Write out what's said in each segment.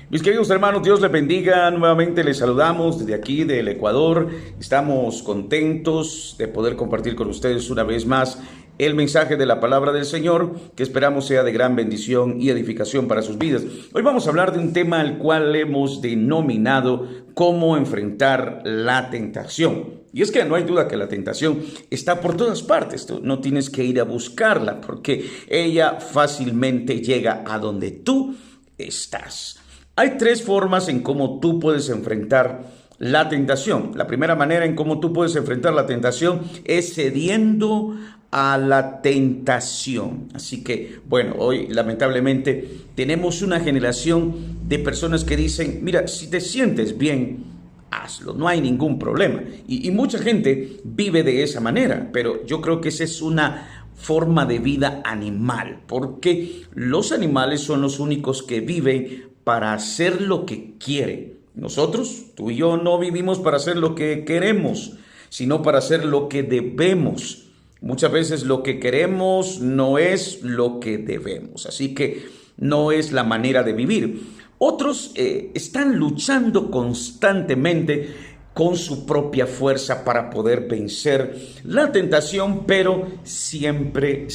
Mis queridos hermanos, Dios les bendiga. Nuevamente les saludamos desde aquí del Ecuador. Estamos contentos de poder compartir con ustedes una vez más el mensaje de la palabra del Señor, que esperamos sea de gran bendición y edificación para sus vidas. Hoy vamos a hablar de un tema al cual hemos denominado cómo enfrentar la tentación. Y es que no hay duda que la tentación está por todas partes. Tú no tienes que ir a buscarla porque ella fácilmente llega a donde tú estás. Hay tres formas en cómo tú puedes enfrentar la tentación. La primera manera en cómo tú puedes enfrentar la tentación es cediendo a la tentación. Así que, bueno, hoy lamentablemente tenemos una generación de personas que dicen, mira, si te sientes bien, hazlo, no hay ningún problema. Y mucha gente vive de esa manera, pero yo creo que esa es una forma de vida animal, porque los animales son los únicos que viven para hacer lo que quieren. Nosotros, tú y yo, no vivimos para hacer lo que queremos, sino para hacer lo que debemos. Muchas veces lo que queremos no es lo que debemos, así que no es la manera de vivir. Otros están luchando constantemente con su propia fuerza para poder vencer la tentación, pero siempre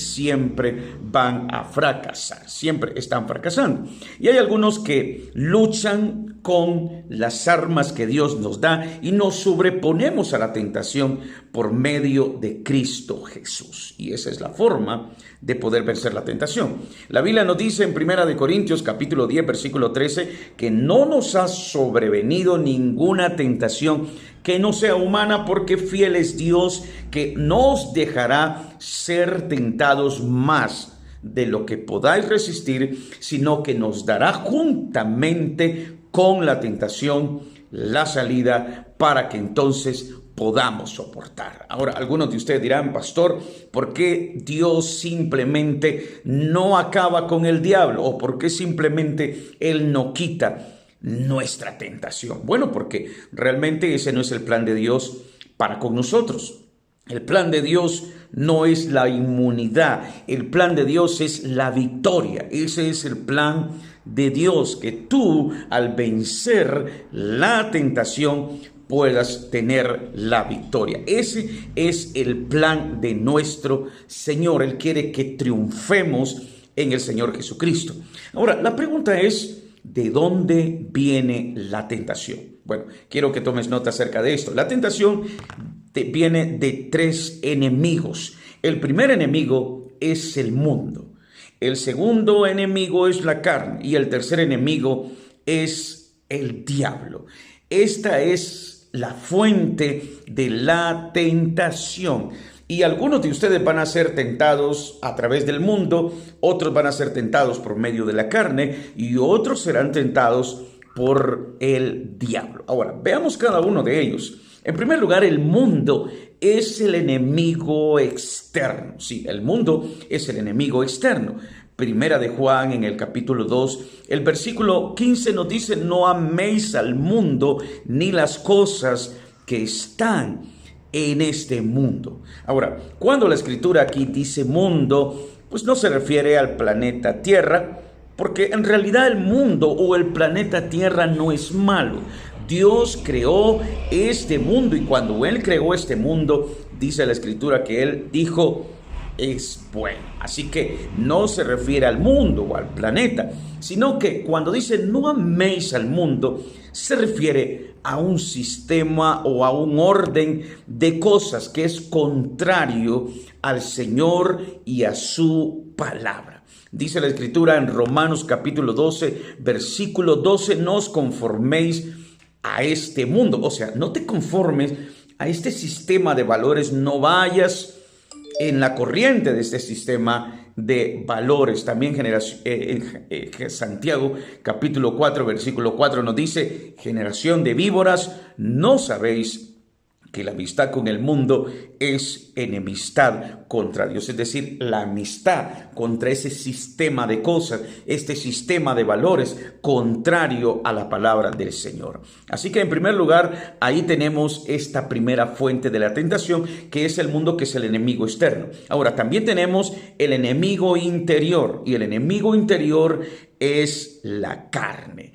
van a fracasar, siempre están fracasando. Y hay algunos que luchan con las armas que Dios nos da y nos sobreponemos a la tentación por medio de Cristo Jesús. Y esa es la forma de poder vencer la tentación. La Biblia nos dice en 1 Corintios capítulo 10 versículo 13 que no nos ha sobrevenido ninguna tentación que no sea humana, porque fiel es Dios, que no os dejará ser tentados más de lo que podáis resistir, sino que nos dará juntamente con la tentación la salida para que entonces podamos soportar. Ahora, algunos de ustedes dirán, pastor, ¿por qué Dios simplemente no acaba con el diablo? ¿O por qué simplemente Él no quita nuestra tentación? Bueno, porque realmente ese no es el plan de Dios para con nosotros. El plan de Dios no es la inmunidad, el plan de Dios es la victoria. Ese es el plan de Dios, que tú al vencer la tentación puedas tener la victoria. Ese es el plan de nuestro Señor. Él quiere que triunfemos en el Señor Jesucristo. Ahora, la pregunta es, ¿de dónde viene la tentación? Bueno, quiero que tomes nota acerca de esto. La tentación viene de tres enemigos. El primer enemigo es el mundo. El segundo enemigo es la carne. Y el tercer enemigo es el diablo. Esta es la fuente de la tentación. Y algunos de ustedes van a ser tentados a través del mundo, otros van a ser tentados por medio de la carne y otros serán tentados por el diablo. Ahora, veamos cada uno de ellos. En primer lugar, el mundo es el enemigo externo. Sí, el mundo es el enemigo externo. Primera de Juan, en el capítulo 2, el versículo 15 nos dice, no améis al mundo ni las cosas que están en este mundo. Ahora, cuando la escritura aquí dice mundo, pues no se refiere al planeta Tierra, porque en realidad el mundo o el planeta Tierra no es malo. Dios creó este mundo y cuando Él creó este mundo, dice la escritura que Él dijo, es bueno. Así que no se refiere al mundo o al planeta, sino que cuando dice no améis al mundo, se refiere a un sistema o a un orden de cosas que es contrario al Señor y a su palabra. Dice la escritura en Romanos capítulo 12, versículo 12, no os conforméis a este mundo. O sea, no te conformes a este sistema de valores, no vayas en la corriente de este sistema de valores. También Santiago capítulo 4 versículo 4 nos dice, generación de víboras, ¿no sabéis que la amistad con el mundo es enemistad contra Dios? Es decir, la amistad contra ese sistema de cosas, este sistema de valores contrario a la palabra del Señor. Así que en primer lugar, ahí tenemos esta primera fuente de la tentación, que es el mundo, que es el enemigo externo. Ahora, también tenemos el enemigo interior, y el enemigo interior es la carne.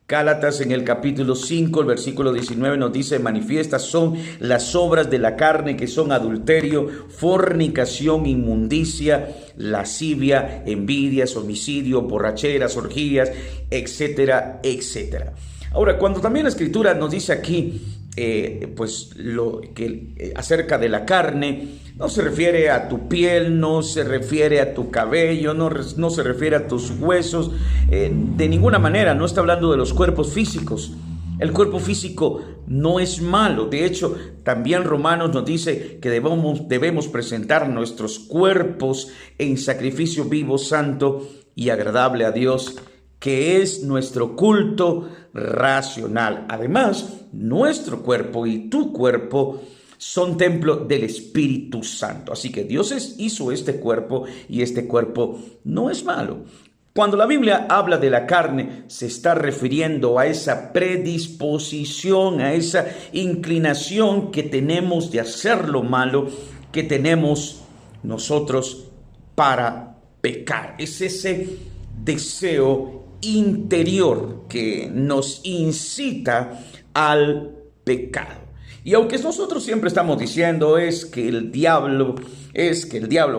Gálatas en el capítulo 5, el versículo 19 nos dice: manifiestas son las obras de la carne, que son adulterio, fornicación, inmundicia, lascivia, envidias, homicidio, borracheras, orgías, etcétera, etcétera. Ahora, cuando también la Escritura nos dice aquí, acerca de la carne, no se refiere a tu piel, no se refiere a tu cabello, no se refiere a tus huesos, de ninguna manera, no está hablando de los cuerpos físicos. El cuerpo físico no es malo. De hecho, también Romanos nos dice que debemos presentar nuestros cuerpos en sacrificio vivo, santo y agradable a Dios, que es nuestro culto racional. Además, nuestro cuerpo y tu cuerpo son templo del Espíritu Santo. Así que Dios hizo este cuerpo y este cuerpo no es malo. Cuando la Biblia habla de la carne, se está refiriendo a esa predisposición, a esa inclinación que tenemos de hacer lo malo, que tenemos nosotros para pecar. Es ese deseo interior que nos incita al pecado. Y aunque nosotros siempre estamos diciendo que el diablo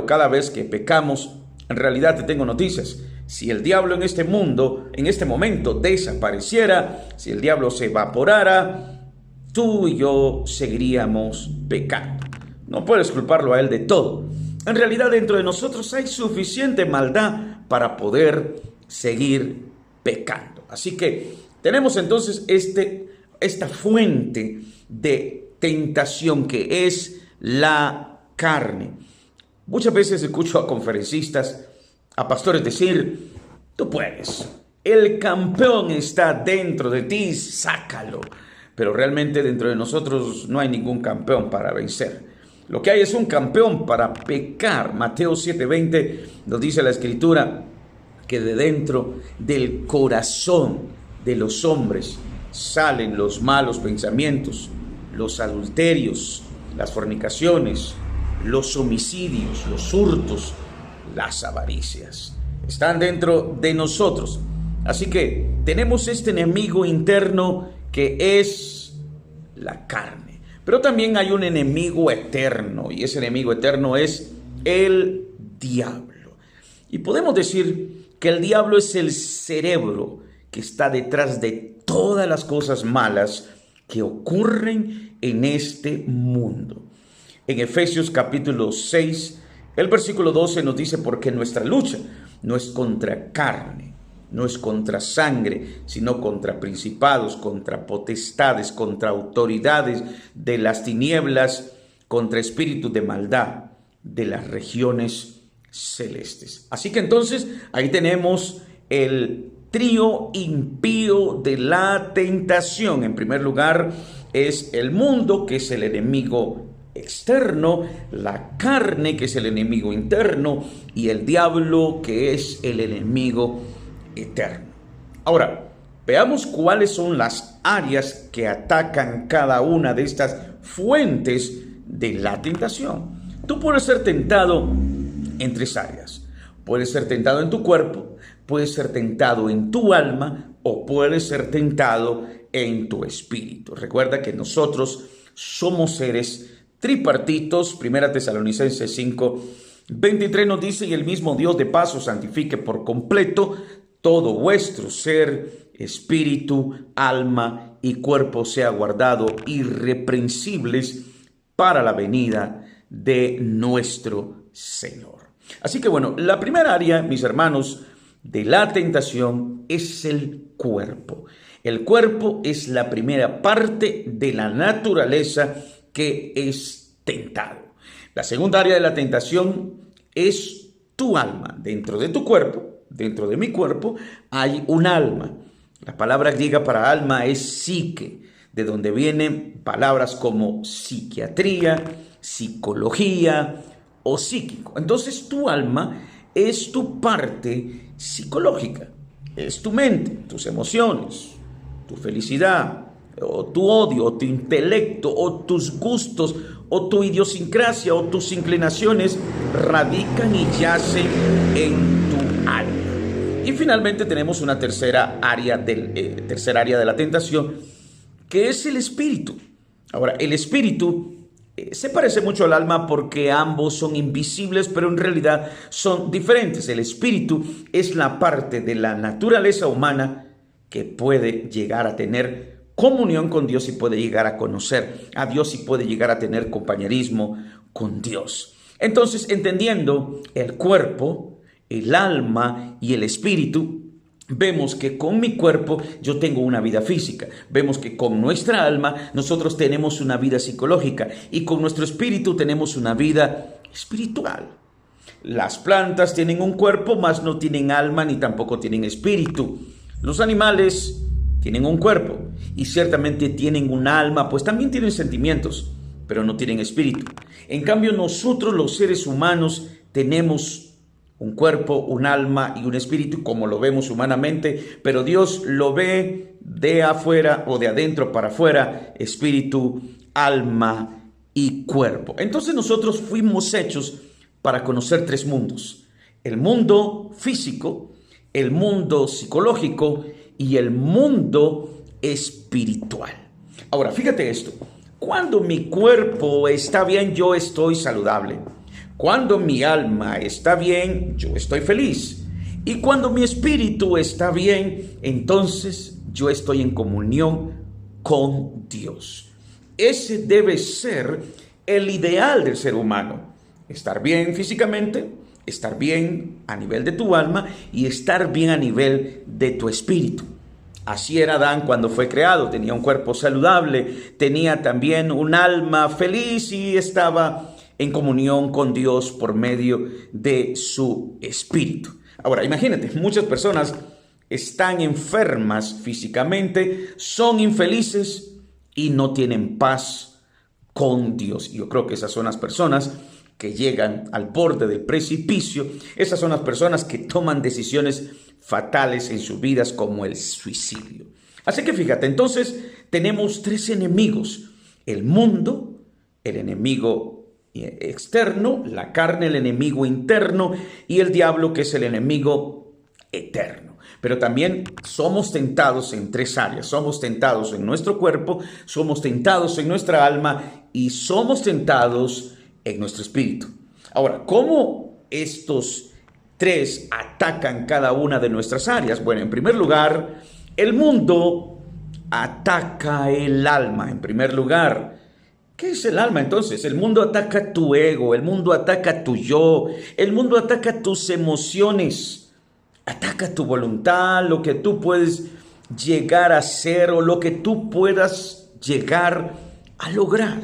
cada vez que pecamos, en realidad te tengo noticias. Si el diablo en este momento desapareciera, si el diablo se evaporara, tú y yo seguiríamos pecando. No puedes culparlo a él de todo. En realidad dentro de nosotros hay suficiente maldad para poder seguir pecando. Así que tenemos entonces esta fuente de tentación que es la carne. Muchas veces escucho a conferencistas, a pastores decir: tú puedes, el campeón está dentro de ti, sácalo. Pero realmente dentro de nosotros no hay ningún campeón para vencer. Lo que hay es un campeón para pecar. Mateo 7:20 nos dice la Escritura que de dentro del corazón de los hombres salen los malos pensamientos, los adulterios, las fornicaciones, los homicidios, los hurtos, las avaricias. Están dentro de nosotros. Así que tenemos este enemigo interno que es la carne. Pero también hay un enemigo eterno, y ese enemigo eterno es el diablo. Y podemos decir que el diablo es el cerebro que está detrás de todas las cosas malas que ocurren en este mundo. En Efesios capítulo 6, el versículo 12 nos dice: porque nuestra lucha no es contra carne, no es contra sangre, sino contra principados, contra potestades, contra autoridades de las tinieblas, contra espíritus de maldad de las regiones celestes. Así que entonces ahí tenemos el trío impío de la tentación. En primer lugar es el mundo, que es el enemigo externo, la carne, que es el enemigo interno, y el diablo, que es el enemigo eterno. Ahora, veamos cuáles son las áreas que atacan cada una de estas fuentes de la tentación. Tú puedes ser tentado en tres áreas. Puedes ser tentado en tu cuerpo, puedes ser tentado en tu alma o puedes ser tentado en tu espíritu. Recuerda que nosotros somos seres tripartitos. Primera Tesalonicenses 5:23 nos dice: y el mismo Dios de paz os santifique por completo, todo vuestro ser, espíritu, alma y cuerpo sea guardado irreprensibles para la venida de nuestro Señor. Así que bueno, la primera área, mis hermanos, de la tentación es el cuerpo. El cuerpo es la primera parte de la naturaleza que es tentado. La segunda área de la tentación es tu alma. Dentro de tu cuerpo, dentro de mi cuerpo, hay un alma. La palabra griega para alma es psique, de donde vienen palabras como psiquiatría, psicología o psíquico. Entonces tu alma es tu parte psicológica, es tu mente, tus emociones, tu felicidad, o tu odio, o tu intelecto, o tus gustos, o tu idiosincrasia, o tus inclinaciones radican y yacen en tu alma. Y finalmente tenemos una tercera área de la tentación, que es el espíritu. Ahora, el espíritu se parece mucho al alma porque ambos son invisibles, pero en realidad son diferentes. El espíritu es la parte de la naturaleza humana que puede llegar a tener comunión con Dios y puede llegar a conocer a Dios y puede llegar a tener compañerismo con Dios. Entonces, entendiendo el cuerpo, el alma y el espíritu, vemos que con mi cuerpo yo tengo una vida física, vemos que con nuestra alma nosotros tenemos una vida psicológica y con nuestro espíritu tenemos una vida espiritual. Las plantas tienen un cuerpo, mas no tienen alma ni tampoco tienen espíritu. Los animales tienen un cuerpo y ciertamente tienen un alma, pues también tienen sentimientos, pero no tienen espíritu. En cambio, nosotros los seres humanos tenemos un cuerpo, un alma y un espíritu, como lo vemos humanamente, pero Dios lo ve de afuera o de adentro para afuera, espíritu, alma y cuerpo. Entonces nosotros fuimos hechos para conocer tres mundos: el mundo físico, el mundo psicológico y el mundo espiritual. Ahora, fíjate esto: cuando mi cuerpo está bien, yo estoy saludable. Cuando mi alma está bien, yo estoy feliz. Y cuando mi espíritu está bien, entonces yo estoy en comunión con Dios. Ese debe ser el ideal del ser humano: estar bien físicamente, estar bien a nivel de tu alma y estar bien a nivel de tu espíritu. Así era Adán cuando fue creado: tenía un cuerpo saludable, tenía también un alma feliz y estaba en comunión con Dios por medio de su espíritu. Ahora, imagínate, muchas personas están enfermas físicamente, son infelices y no tienen paz con Dios. Yo creo que esas son las personas que llegan al borde del precipicio. Esas son las personas que toman decisiones fatales en sus vidas, como el suicidio. Así que fíjate, entonces tenemos tres enemigos: el mundo, el enemigo externo, la carne, el enemigo interno, y el diablo, que es el enemigo eterno. Pero también somos tentados en tres áreas: somos tentados en nuestro cuerpo, somos tentados en nuestra alma y somos tentados en nuestro espíritu. Ahora, ¿cómo estos tres atacan cada una de nuestras áreas? Bueno, en primer lugar, el mundo ataca el alma. En primer lugar, ¿qué es el alma entonces? El mundo ataca tu ego, el mundo ataca tu yo, el mundo ataca tus emociones, ataca tu voluntad, lo que tú puedes llegar a ser o lo que tú puedas llegar a lograr.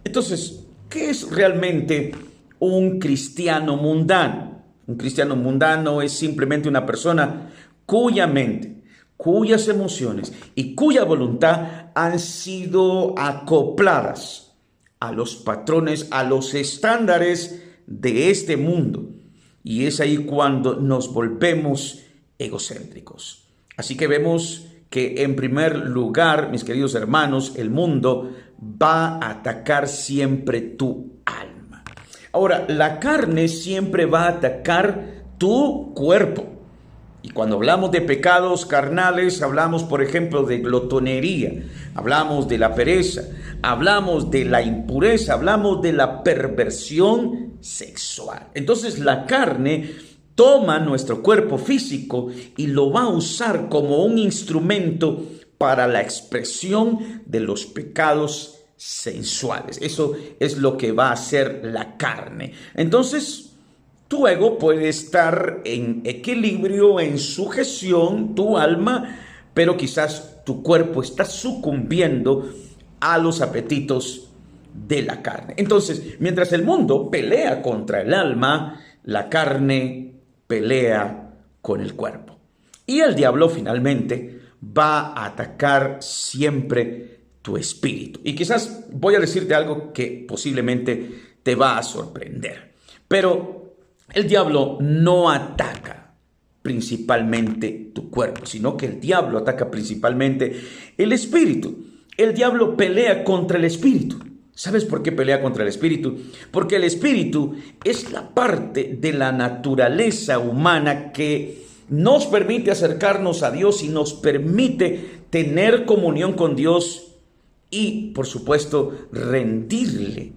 Entonces, ¿qué es realmente un cristiano mundano? Un cristiano mundano es simplemente una persona cuya mente, cuyas emociones y cuya voluntad han sido acopladas a los patrones, a los estándares de este mundo. Y es ahí cuando nos volvemos egocéntricos. Así que vemos que en primer lugar, mis queridos hermanos, el mundo va a atacar siempre tu alma. Ahora, la carne siempre va a atacar tu cuerpo. Y cuando hablamos de pecados carnales, hablamos, por ejemplo, de glotonería, hablamos de la pereza, hablamos de la impureza, hablamos de la perversión sexual. Entonces, la carne toma nuestro cuerpo físico y lo va a usar como un instrumento para la expresión de los pecados sensuales. Eso es lo que va a hacer la carne. Entonces, tu ego puede estar en equilibrio, en sujeción, tu alma, pero quizás tu cuerpo está sucumbiendo a los apetitos de la carne. Entonces, mientras el mundo pelea contra el alma, la carne pelea con el cuerpo. Y el diablo finalmente va a atacar siempre tu espíritu. Y quizás voy a decirte algo que posiblemente te va a sorprender. Pero el diablo no ataca principalmente tu cuerpo, sino que el diablo ataca principalmente el espíritu. El diablo pelea contra el espíritu. ¿Sabes por qué pelea contra el espíritu? Porque el espíritu es la parte de la naturaleza humana que nos permite acercarnos a Dios y nos permite tener comunión con Dios y, por supuesto, rendirle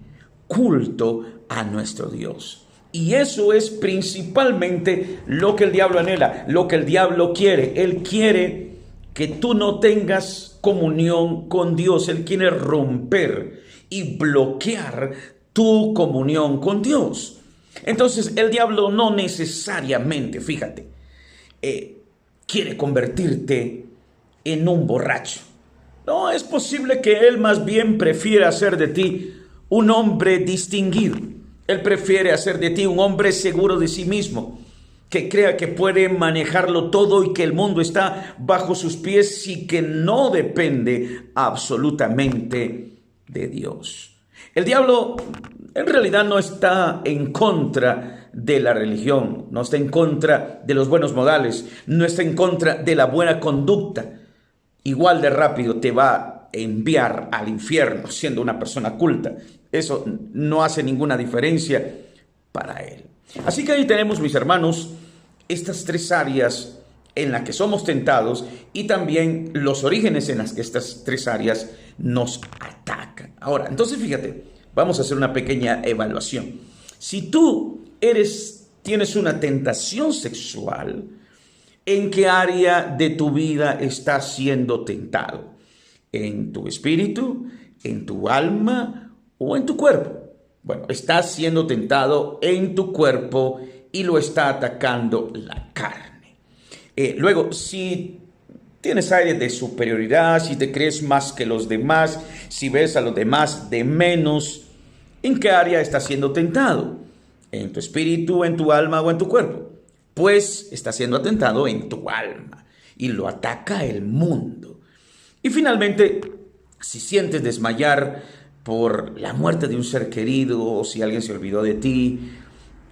culto a nuestro Dios. Y eso es principalmente lo que el diablo anhela, lo que el diablo quiere. Él quiere que tú no tengas comunión con Dios. Él quiere romper y bloquear tu comunión con Dios. Entonces, el diablo no necesariamente, fíjate, quiere convertirte en un borracho. No, es posible que él más bien prefiera hacer de ti un hombre distinguido. Él prefiere hacer de ti un hombre seguro de sí mismo, que crea que puede manejarlo todo y que el mundo está bajo sus pies y que no depende absolutamente de Dios. El diablo en realidad no está en contra de la religión, no está en contra de los buenos modales, no está en contra de la buena conducta. Igual de rápido te va a enviar al infierno siendo una persona culta. Eso no hace ninguna diferencia para él. Así que ahí tenemos, mis hermanos, estas tres áreas en las que somos tentados y también los orígenes en las que estas tres áreas nos atacan. Ahora, entonces fíjate, vamos a hacer una pequeña evaluación. Si tú tienes una tentación sexual, ¿en qué área de tu vida estás siendo tentado? ¿En tu espíritu, en tu alma o en tu cuerpo? Bueno, estás siendo tentado en tu cuerpo y lo está atacando la carne. Luego, si tienes aire de superioridad, si te crees más que los demás, si ves a los demás de menos, ¿en qué área estás siendo tentado? ¿En tu espíritu, en tu alma o en tu cuerpo? Pues está siendo atentado en tu alma y lo ataca el mundo. Y finalmente, si sientes desmayar por la muerte de un ser querido o si alguien se olvidó de ti,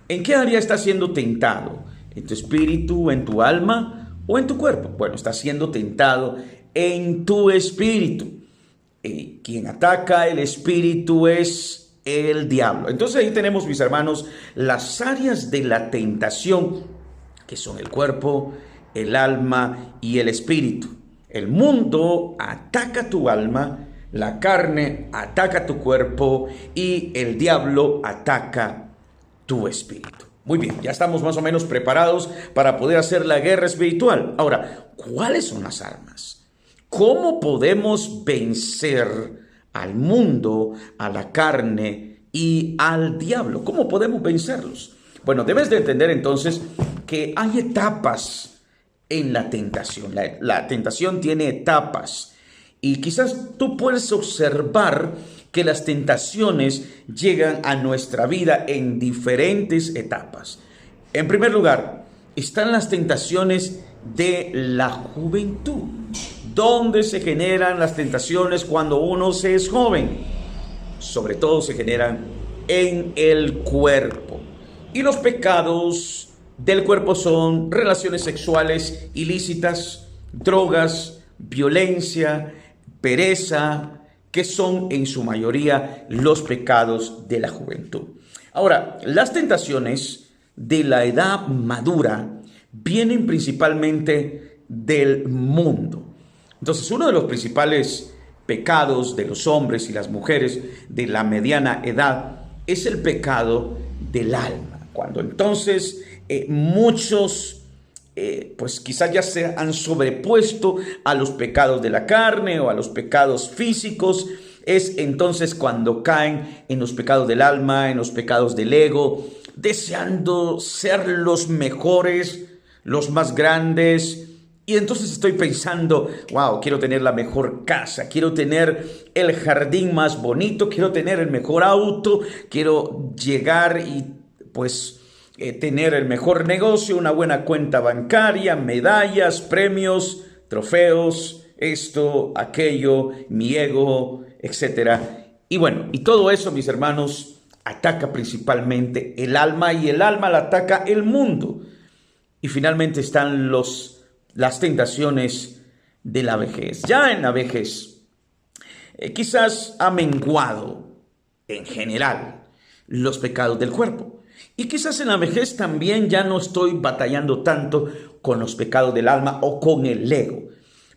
¿en qué área estás siendo tentado? ¿En tu espíritu, en tu alma o en tu cuerpo? Bueno, estás siendo tentado en tu espíritu. Quien ataca el espíritu es el diablo. Entonces ahí tenemos, mis hermanos, las áreas de la tentación, que son el cuerpo, el alma y el espíritu. El mundo ataca tu alma, la carne ataca tu cuerpo y el diablo ataca tu espíritu. Muy bien, ya estamos más o menos preparados para poder hacer la guerra espiritual. Ahora, ¿cuáles son las armas? ¿Cómo podemos vencer al mundo, a la carne y al diablo? ¿Cómo podemos vencerlos? Bueno, debes de entender entonces que hay etapas en la tentación. La tentación tiene etapas y quizás tú puedes observar que las tentaciones llegan a nuestra vida en diferentes etapas. En primer lugar, están las tentaciones de la juventud. ¿Dónde se generan las tentaciones cuando uno se es joven? Sobre todo se generan en el cuerpo. Y los pecados del cuerpo son relaciones sexuales ilícitas, drogas, violencia, pereza, que son en su mayoría los pecados de la juventud. Ahora, las tentaciones de la edad madura vienen principalmente del mundo. Entonces, uno de los principales pecados de los hombres y las mujeres de la mediana edad es el pecado del alma. Cuando entonces muchos pues quizás ya se han sobrepuesto a los pecados de la carne o a los pecados físicos, es entonces cuando caen en los pecados del alma, en los pecados del ego, deseando ser los mejores, los más grandes. Y entonces estoy pensando, wow, quiero tener la mejor casa, quiero tener el jardín más bonito, quiero tener el mejor auto, quiero llegar y pues tener el mejor negocio, una buena cuenta bancaria, medallas, premios, trofeos, esto, aquello, mi ego, etc. Y bueno, y todo eso, mis hermanos, ataca principalmente el alma y el alma la ataca el mundo. Y finalmente están las tentaciones de la vejez. Ya en la vejez, quizás ha menguado en general los pecados del cuerpo. Y quizás en la vejez también ya no estoy batallando tanto con los pecados del alma o con el ego.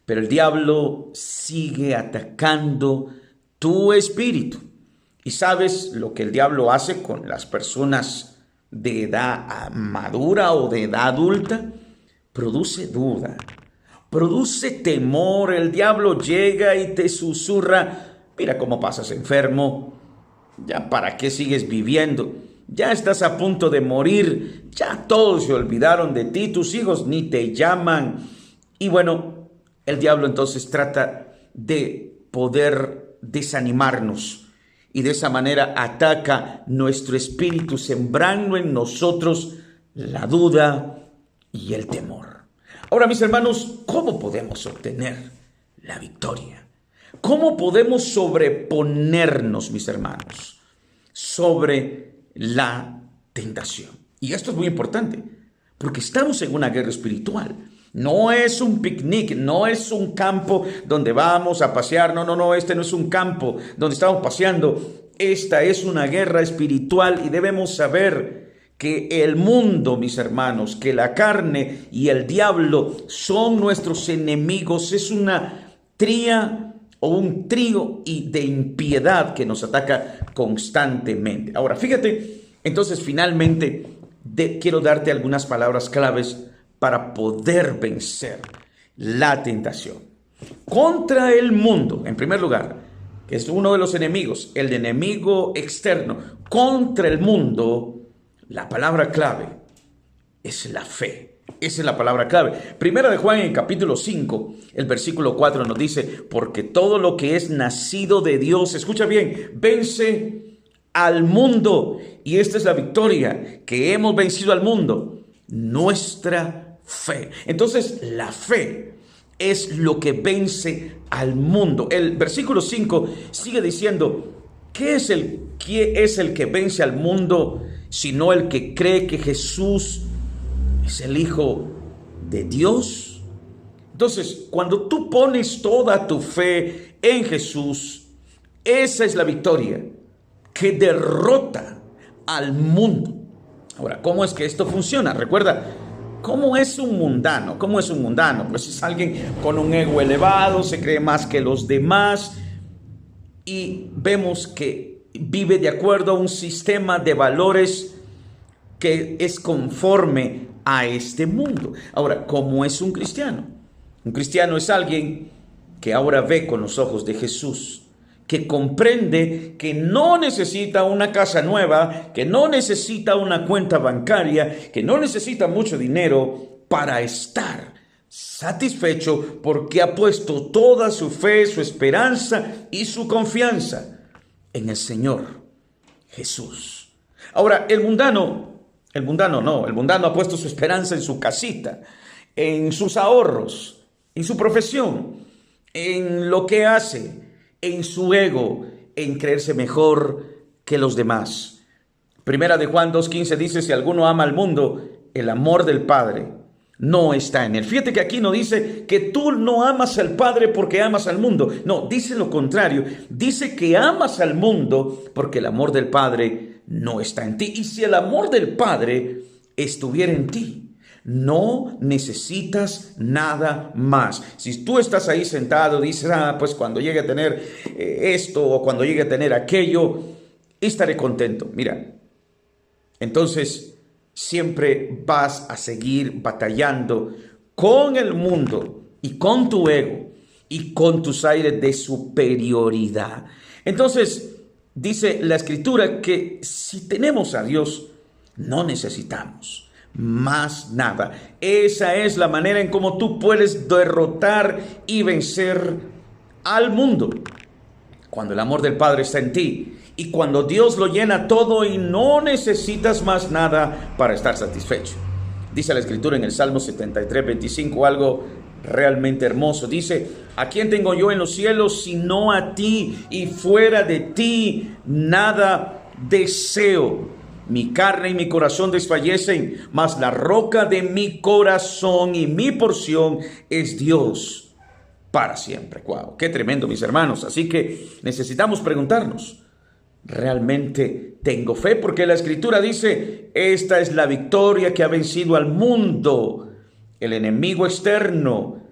Pero el diablo sigue atacando tu espíritu. ¿Y sabes lo que el diablo hace con las personas de edad madura o de edad adulta? Produce duda, produce temor. El diablo llega y te susurra: mira cómo pasas enfermo, ya para qué sigues viviendo, ya estás a punto de morir, ya todos se olvidaron de ti, tus hijos ni te llaman. Y bueno, el diablo entonces trata de poder desanimarnos y de esa manera ataca nuestro espíritu, sembrando en nosotros la duda y el temor. Ahora, mis hermanos, ¿cómo podemos obtener la victoria? ¿Cómo podemos sobreponernos, mis hermanos, sobre la tentación? Y esto es muy importante, porque estamos en una guerra espiritual. No es un picnic, no es un campo donde vamos a pasear. No, este no es un campo donde estamos paseando. Esta es una guerra espiritual y debemos saber que el mundo, mis hermanos, que la carne y el diablo son nuestros enemigos. Es una tría o un trío de impiedad que nos ataca constantemente. Ahora, fíjate, entonces finalmente quiero darte algunas palabras claves para poder vencer la tentación. Contra el mundo, en primer lugar, que es uno de los enemigos, el enemigo externo. Contra el mundo, la palabra clave es la fe. Esa es la palabra clave. Primera de Juan, en capítulo 5, el versículo 4 nos dice: porque todo lo que es nacido de Dios, escucha bien, vence al mundo. Y esta es la victoria, que hemos vencido al mundo, nuestra fe. Entonces, la fe es lo que vence al mundo. El versículo 5 sigue diciendo: ¿qué es el que vence al mundo, sino el que cree que Jesús es el Hijo de Dios? Entonces, cuando tú pones toda tu fe en Jesús, esa es la victoria que derrota al mundo. Ahora, ¿cómo es que esto funciona? Recuerda, ¿cómo es un mundano? ¿Cómo es un mundano? Pues es alguien con un ego elevado, se cree más que los demás y vemos que vive de acuerdo a un sistema de valores que es conforme a este mundo. Ahora, ¿cómo es un cristiano? Un cristiano es alguien que ahora ve con los ojos de Jesús, que comprende que no necesita una casa nueva, que no necesita una cuenta bancaria, que no necesita mucho dinero para estar satisfecho, porque ha puesto toda su fe, su esperanza y su confianza en el Señor Jesús. Ahora, el mundano ha puesto su esperanza en su casita, en sus ahorros, en su profesión, en lo que hace, en su ego, en creerse mejor que los demás. Primera de Juan 2:15 dice: si alguno ama al mundo, el amor del Padre no está en él. Fíjate que aquí no dice que tú no amas al Padre porque amas al mundo. No, dice lo contrario. Dice que amas al mundo porque el amor del Padre no está en ti. Y si el amor del Padre estuviera en ti, no necesitas nada más. Si tú estás ahí sentado, dices: pues cuando llegue a tener esto o cuando llegue a tener aquello, estaré contento. Mira, entonces siempre vas a seguir batallando con el mundo y con tu ego y con tus aires de superioridad. Entonces, dice la Escritura que si tenemos a Dios, no necesitamos más nada. Esa es la manera en cómo tú puedes derrotar y vencer al mundo. Cuando el amor del Padre está en ti y cuando Dios lo llena todo y no necesitas más nada para estar satisfecho. Dice la Escritura en el Salmo 73:25 algo realmente hermoso. Dice: ¿a quién tengo yo en los cielos sino a ti? Y fuera de ti nada deseo. Mi carne y mi corazón desfallecen, mas la roca de mi corazón y mi porción es Dios para siempre. ¡Wow! ¡Qué tremendo, mis hermanos! Así que necesitamos preguntarnos: ¿realmente tengo fe? Porque la Escritura dice: esta es la victoria que ha vencido al mundo, el enemigo externo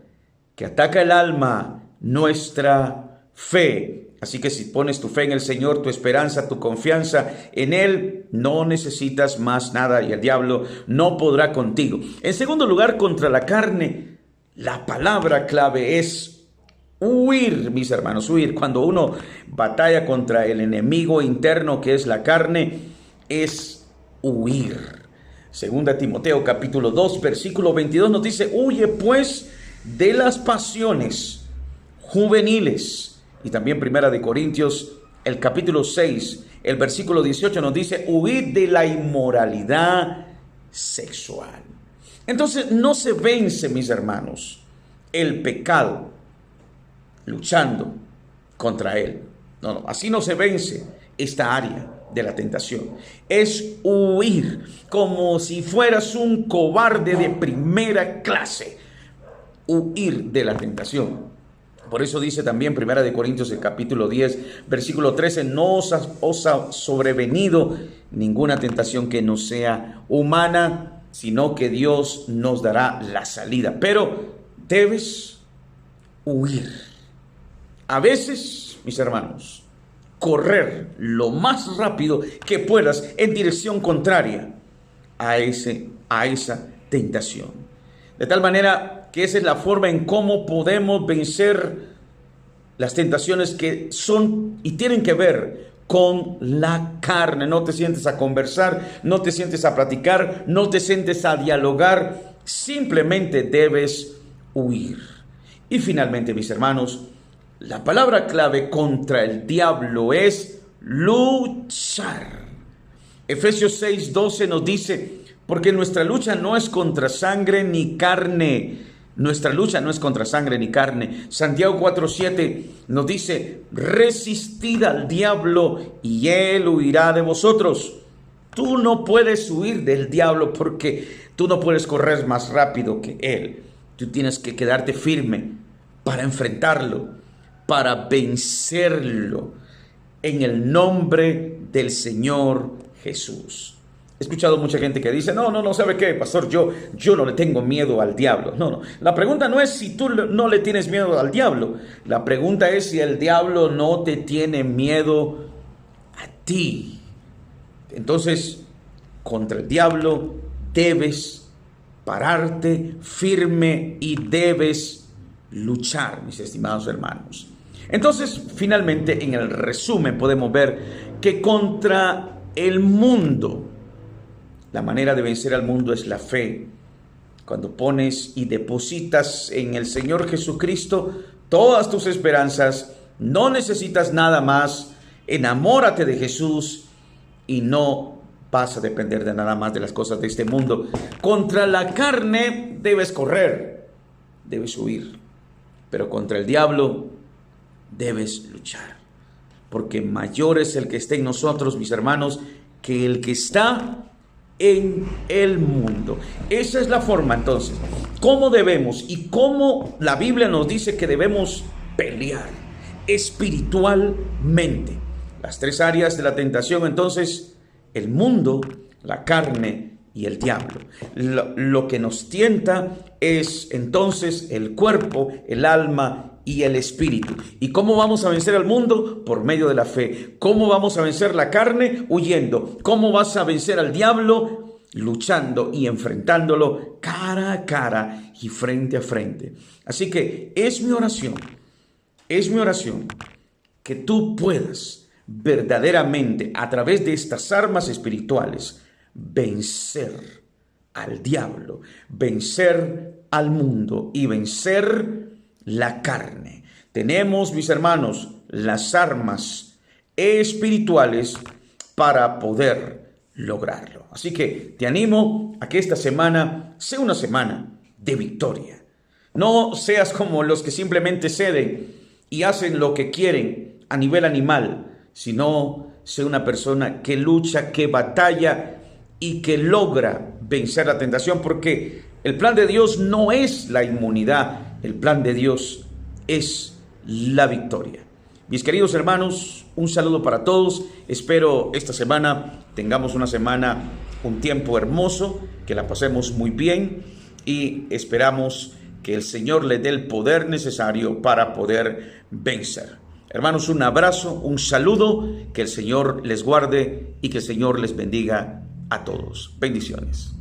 que ataca el alma, nuestra fe. Así que si pones tu fe en el Señor, tu esperanza, tu confianza en Él, no necesitas más nada y el diablo no podrá contigo. En segundo lugar, contra la carne, la palabra clave es huir, mis hermanos, huir. Cuando uno batalla contra el enemigo interno que es la carne, es huir. Segunda Timoteo capítulo 2, versículo 22 nos dice: huye pues de las pasiones juveniles. Y también Primera de Corintios, el capítulo 6, el versículo 18 nos dice: huid de la inmoralidad sexual. Entonces no se vence, mis hermanos, el pecado luchando contra él. No, así no se vence esta área de la tentación. Es huir como si fueras un cobarde de primera clase. Huir de la tentación. Por eso dice también Primera de Corintios, el capítulo 10, versículo 13: no os ha sobrevenido ninguna tentación que no sea humana, sino que Dios nos dará la salida. Pero debes huir. A veces, mis hermanos, correr lo más rápido que puedas en dirección contraria a esa tentación. De tal manera que esa es la forma en cómo podemos vencer las tentaciones que son y tienen que ver con la carne. No te sientes a conversar, no te sientes a platicar, no te sientes a dialogar, simplemente debes huir. Y finalmente, mis hermanos, la palabra clave contra el diablo es luchar. Efesios 6:12 nos dice: porque nuestra lucha no es contra sangre ni carne. Nuestra lucha no es contra sangre ni carne. Santiago 4:7 nos dice: resistid al diablo y él huirá de vosotros. Tú no puedes huir del diablo porque tú no puedes correr más rápido que él. Tú tienes que quedarte firme para enfrentarlo, para vencerlo, en el nombre del Señor Jesús. He escuchado mucha gente que dice: no, ¿sabe qué, pastor? Yo no le tengo miedo al diablo. No. La pregunta no es si tú no le tienes miedo al diablo. La pregunta es si el diablo no te tiene miedo a ti. Entonces, contra el diablo debes pararte firme y debes luchar, mis estimados hermanos. Entonces, finalmente, en el resumen podemos ver que contra el mundo, la manera de vencer al mundo es la fe. Cuando pones y depositas en el Señor Jesucristo todas tus esperanzas, no necesitas nada más. Enamórate de Jesús y no vas a depender de nada más de las cosas de este mundo. Contra la carne debes correr, debes huir, pero contra el diablo debes luchar, porque mayor es el que está en nosotros, mis hermanos, que el que está en el mundo. Esa es la forma, entonces, cómo debemos y cómo la Biblia nos dice que debemos pelear espiritualmente. Las tres áreas de la tentación, entonces: el mundo, la carne y el diablo. Lo que nos tienta es entonces el cuerpo, el alma y el espíritu. ¿Y cómo vamos a vencer al mundo? Por medio de la fe. ¿Cómo vamos a vencer la carne? Huyendo. ¿Cómo vas a vencer al diablo? Luchando y enfrentándolo cara a cara y frente a frente. Así que es mi oración que tú puedas verdaderamente, a través de estas armas espirituales, vencer al diablo, vencer al mundo y vencer la carne. Tenemos, mis hermanos, las armas espirituales para poder lograrlo. Así que te animo a que esta semana sea una semana de victoria. No seas como los que simplemente ceden y hacen lo que quieren a nivel animal, sino sea una persona que lucha, que batalla y que logra vencer la tentación, porque el plan de Dios no es la inmunidad, el plan de Dios es la victoria. Mis queridos hermanos, un saludo para todos. Espero esta semana tengamos una semana, un tiempo hermoso, que la pasemos muy bien y esperamos que el Señor les dé el poder necesario para poder vencer. Hermanos, un abrazo, un saludo, que el Señor les guarde y que el Señor les bendiga a todos. Bendiciones.